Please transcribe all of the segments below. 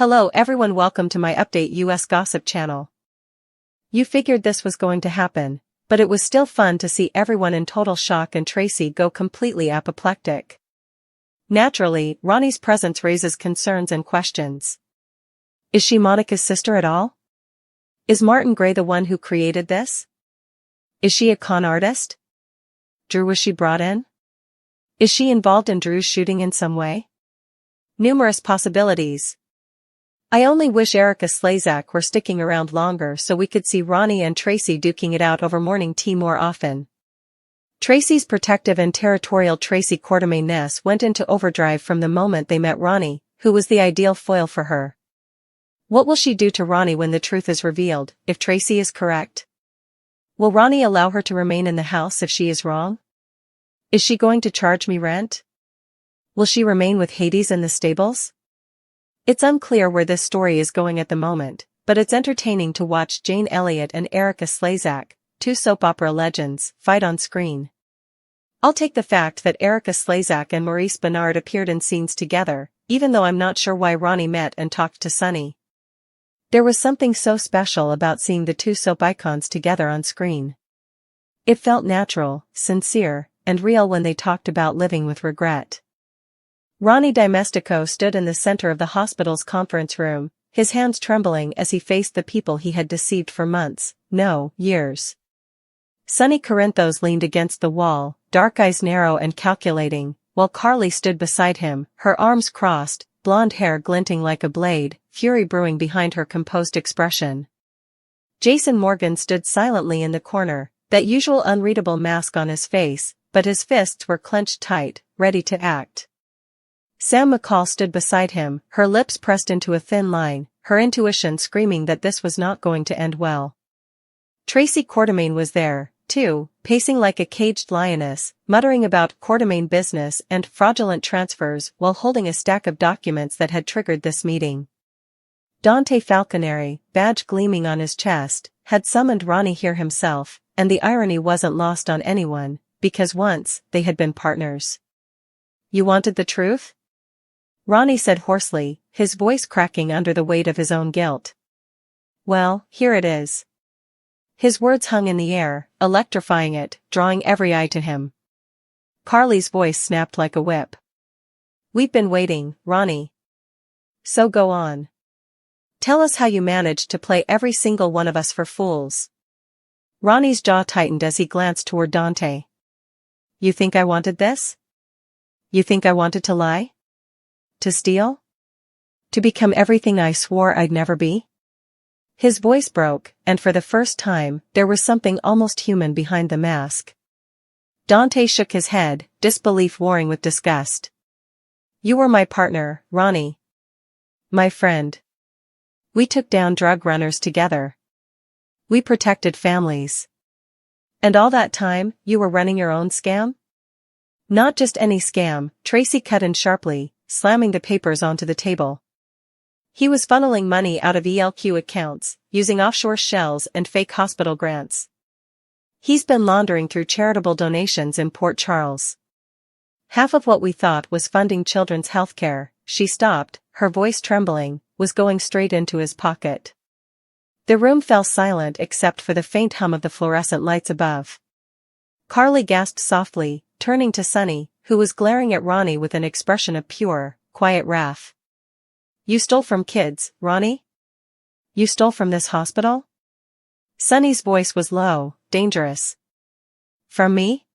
Hello everyone, welcome to my update US gossip channel. You figured this was going to happen, but it was still fun to see everyone in total shock and Tracy go completely apoplectic. Naturally, Ronnie's presence raises concerns and questions. Is she Monica's sister at all? Is Martin Gray the one who created this? Is she a con artist? Drew, was she brought in? Is she involved in Drew's shooting in some way? Numerous possibilities. I only wish Erica Slezak were sticking around longer so we could see Ronnie and Tracy duking it out over morning tea more often. Tracy's protective and territorial Tracy Quartermain-ness went into overdrive from the moment they met Ronnie, who was the ideal foil for her. What will she do to Ronnie when the truth is revealed, if Tracy is correct? Will Ronnie allow her to remain in the house if she is wrong? Is she going to charge me rent? Will she remain with Hades in the stables? It's unclear where this story is going at the moment, but it's entertaining to watch Jane Elliott and Erica Slezak, two soap opera legends, fight on screen. I'll take the fact that Erica Slezak and Maurice Benard appeared in scenes together, even though I'm not sure why Ronnie met and talked to Sonny. There was something so special about seeing the two soap icons together on screen. It felt natural, sincere, and real when they talked about living with regret. Ronnie Dimestico stood in the center of the hospital's conference room, his hands trembling as he faced the people he had deceived for months, no, years. Sonny Corinthos leaned against the wall, dark eyes narrow and calculating, while Carly stood beside him, her arms crossed, blonde hair glinting like a blade, fury brewing behind her composed expression. Jason Morgan stood silently in the corner, that usual unreadable mask on his face, but his fists were clenched tight, ready to act. Sam McCall stood beside him, her lips pressed into a thin line, her intuition screaming that this was not going to end well. Tracy Quartermain was there, too, pacing like a caged lioness, muttering about Quartermain business and fraudulent transfers while holding a stack of documents that had triggered this meeting. Dante Falconeri, badge gleaming on his chest, had summoned Ronnie here himself, and the irony wasn't lost on anyone, because once, they had been partners. You wanted the truth? Ronnie said hoarsely, his voice cracking under the weight of his own guilt. Well, here it is. His words hung in the air, electrifying it, drawing every eye to him. Carly's voice snapped like a whip. We've been waiting, Ronnie. So go on. Tell us how you managed to play every single one of us for fools. Ronnie's jaw tightened as he glanced toward Dante. You think I wanted this? You think I wanted to lie? To steal? To become everything I swore I'd never be? His voice broke, and for the first time, there was something almost human behind the mask. Dante shook his head, disbelief warring with disgust. You were my partner, Ronnie. My friend. We took down drug runners together. We protected families. And all that time, you were running your own scam? Not just any scam, Tracy cut in sharply, slamming the papers onto the table. He was funneling money out of ELQ accounts, using offshore shells and fake hospital grants. He's been laundering through charitable donations in Port Charles. Half of what we thought was funding children's health care, she stopped, her voice trembling, was going straight into his pocket. The room fell silent except for the faint hum of the fluorescent lights above. Carly gasped softly, turning to Sonny, who was glaring at Ronnie with an expression of pure, quiet wrath. You stole from kids, Ronnie? You stole from this hospital? Sonny's voice was low, dangerous. From me?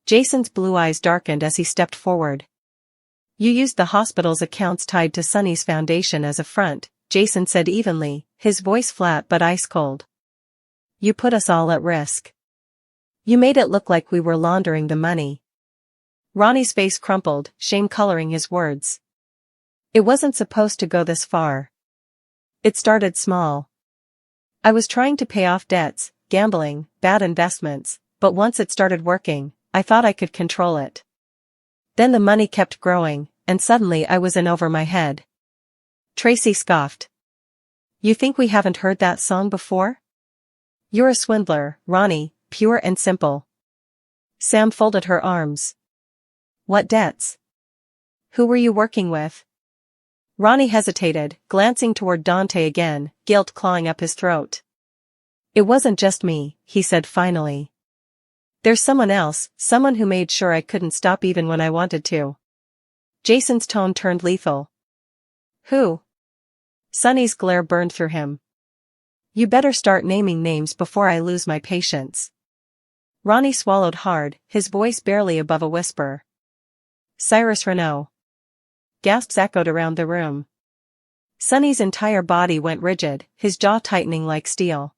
Jason's blue eyes darkened as he stepped forward. You used the hospital's accounts tied to Sonny's foundation as a front, Jason said evenly, his voice flat but ice cold. You put us all at risk. You made it look like we were laundering the money. Ronnie's face crumpled, shame coloring his words. It wasn't supposed to go this far. It started small. I was trying to pay off debts, gambling, bad investments, but once it started working, I thought I could control it. Then the money kept growing, and suddenly I was in over my head. Tracy scoffed. You think we haven't heard that song before? You're a swindler, Ronnie, pure and simple. Sam folded her arms. What debts? Who were you working with? Ronnie hesitated, glancing toward Dante again, guilt clawing up his throat. It wasn't just me, he said finally. There's someone else, someone who made sure I couldn't stop even when I wanted to. Jason's tone turned lethal. Who? Sonny's glare burned through him. You better start naming names before I lose my patience. Ronnie swallowed hard, his voice barely above a whisper. Cyrus Renaud. Gasps echoed around the room. Sonny's entire body went rigid, his jaw tightening like steel.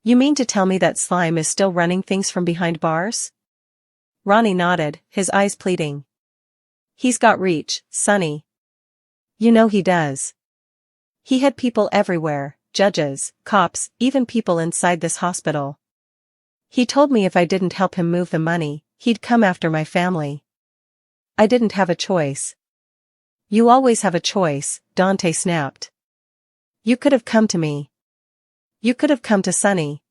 You mean to tell me that slime is still running things from behind bars? Ronnie nodded, his eyes pleading. He's got reach, Sonny. You know he does. He had people everywhere, judges, cops, even people inside this hospital. He told me if I didn't help him move the money, he'd come after my family. I didn't have a choice. You always have a choice, Dante snapped. You could have come to me. You could have come to Sonny.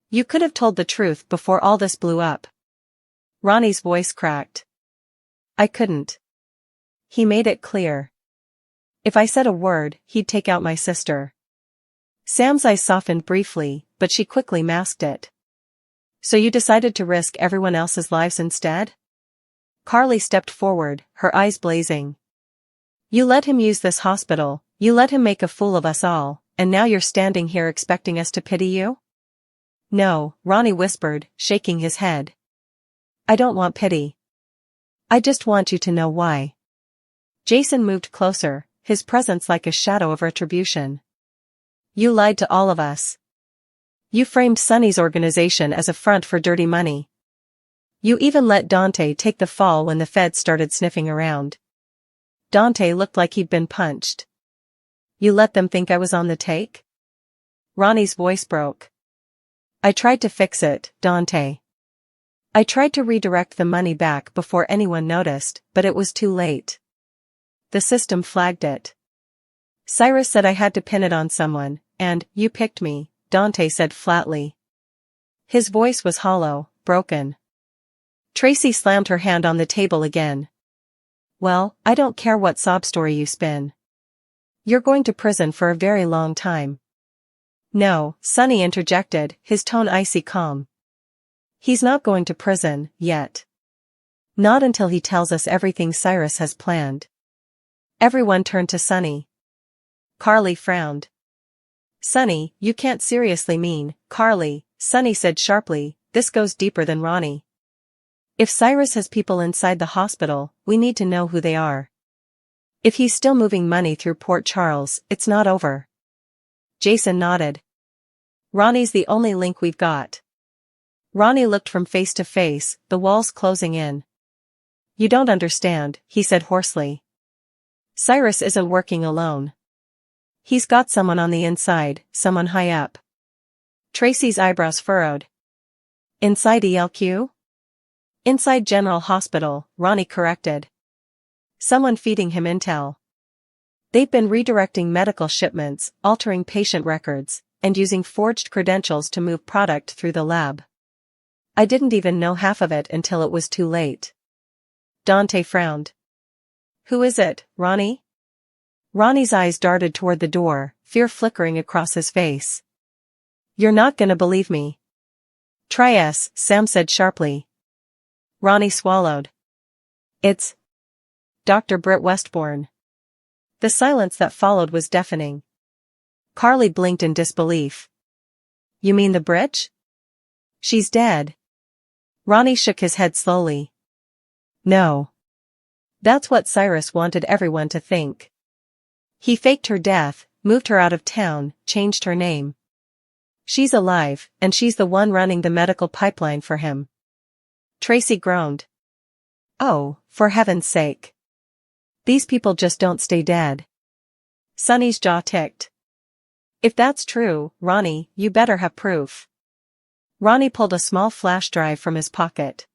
You could have told the truth before all this blew up. Ronnie's voice cracked. I couldn't. He made it clear. If I said a word, he'd take out my sister. Sam's eyes softened briefly, but she quickly masked it. So you decided to risk everyone else's lives instead? Carly stepped forward, her eyes blazing. You let him use this hospital, you let him make a fool of us all, and now you're standing here expecting us to pity you? No, Ronnie whispered, shaking his head. I don't want pity. I just want you to know why. Jason moved closer, his presence like a shadow of retribution. You lied to all of us. You framed Sonny's organization as a front for dirty money. You even let Dante take the fall when the feds started sniffing around. Dante looked like he'd been punched. You let them think I was on the take? Ronnie's voice broke. I tried to fix it, Dante. I tried to redirect the money back before anyone noticed, but it was too late. The system flagged it. Cyrus said I had to pin it on someone, and you picked me, Dante said flatly. His voice was hollow, broken. Tracy slammed her hand on the table again. Well, I don't care what sob story you spin. You're going to prison for a very long time. No, Sonny interjected, his tone icy calm. He's not going to prison, yet. Not until he tells us everything Cyrus has planned. Everyone turned to Sonny. Carly frowned. Sonny, you can't seriously mean, Carly, Sonny said sharply, this goes deeper than Ronnie. If Cyrus has people inside the hospital, we need to know who they are. If he's still moving money through Port Charles, it's not over. Jason nodded. Ronnie's the only link we've got. Ronnie looked from face to face, the walls closing in. You don't understand, he said hoarsely. Cyrus isn't working alone. He's got someone on the inside, someone high up. Tracy's eyebrows furrowed. Inside ELQ? Inside General Hospital, Ronnie corrected. Someone feeding him intel. They've been redirecting medical shipments, altering patient records, and using forged credentials to move product through the lab. I didn't even know half of it until it was too late. Dante frowned. Who is it, Ronnie? Ronnie's eyes darted toward the door, fear flickering across his face. You're not gonna believe me. Try us, Sam said sharply. Ronnie swallowed. It's Dr. Britt Westbourne. The silence that followed was deafening. Carly blinked in disbelief. You mean the Britch? She's dead. Ronnie shook his head slowly. No. That's what Cyrus wanted everyone to think. He faked her death, moved her out of town, changed her name. She's alive, and she's the one running the medical pipeline for him. Tracy groaned. Oh, for heaven's sake. These people just don't stay dead. Sonny's jaw ticked. If that's true, Ronnie, you better have proof. Ronnie pulled a small flash drive from his pocket.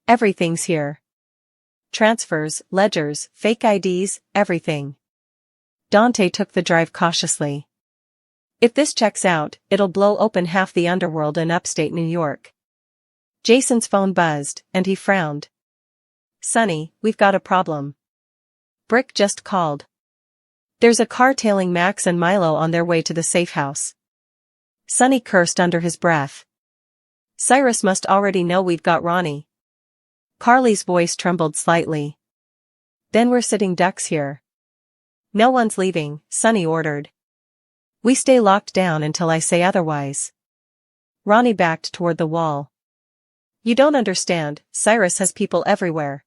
Everything's here. Transfers, ledgers, fake IDs, everything. Dante took the drive cautiously. If this checks out, it'll blow open half the underworld in upstate New York. Jason's phone buzzed, and he frowned. Sonny, we've got a problem. Brick just called. There's a car tailing Max and Milo on their way to the safe house. Sonny cursed under his breath. Cyrus must already know we've got Ronnie. Carly's voice trembled slightly. Then we're sitting ducks here. No one's leaving, Sonny ordered. We stay locked down until I say otherwise. Ronnie backed toward the wall. You don't understand, Cyrus has people everywhere.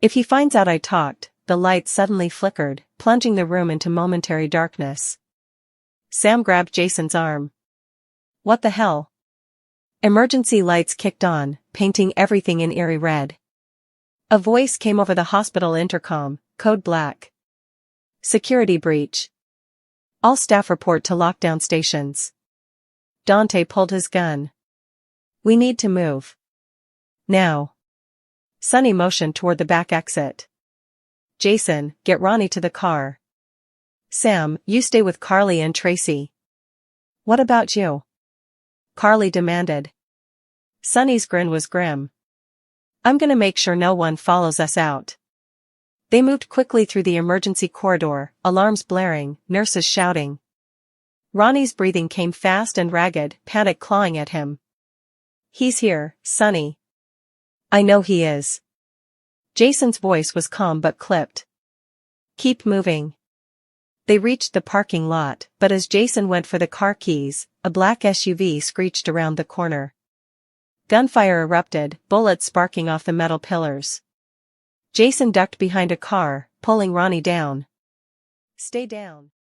If he finds out I talked, the light suddenly flickered, plunging the room into momentary darkness. Sam grabbed Jason's arm. What the hell? Emergency lights kicked on, painting everything in eerie red. A voice came over the hospital intercom, code black. Security breach. All staff report to lockdown stations. Dante pulled his gun. We need to move. Now. Sonny motioned toward the back exit. Jason, get Ronnie to the car. Sam, you stay with Carly and Tracy. What about you? Carly demanded. Sonny's grin was grim. I'm gonna make sure no one follows us out. They moved quickly through the emergency corridor, alarms blaring, nurses shouting. Ronnie's breathing came fast and ragged, panic clawing at him. He's here, Sonny. I know he is. Jason's voice was calm but clipped. Keep moving. They reached the parking lot, but as Jason went for the car keys, a black SUV screeched around the corner. Gunfire erupted, bullets sparking off the metal pillars. Jason ducked behind a car, pulling Ronnie down. Stay down.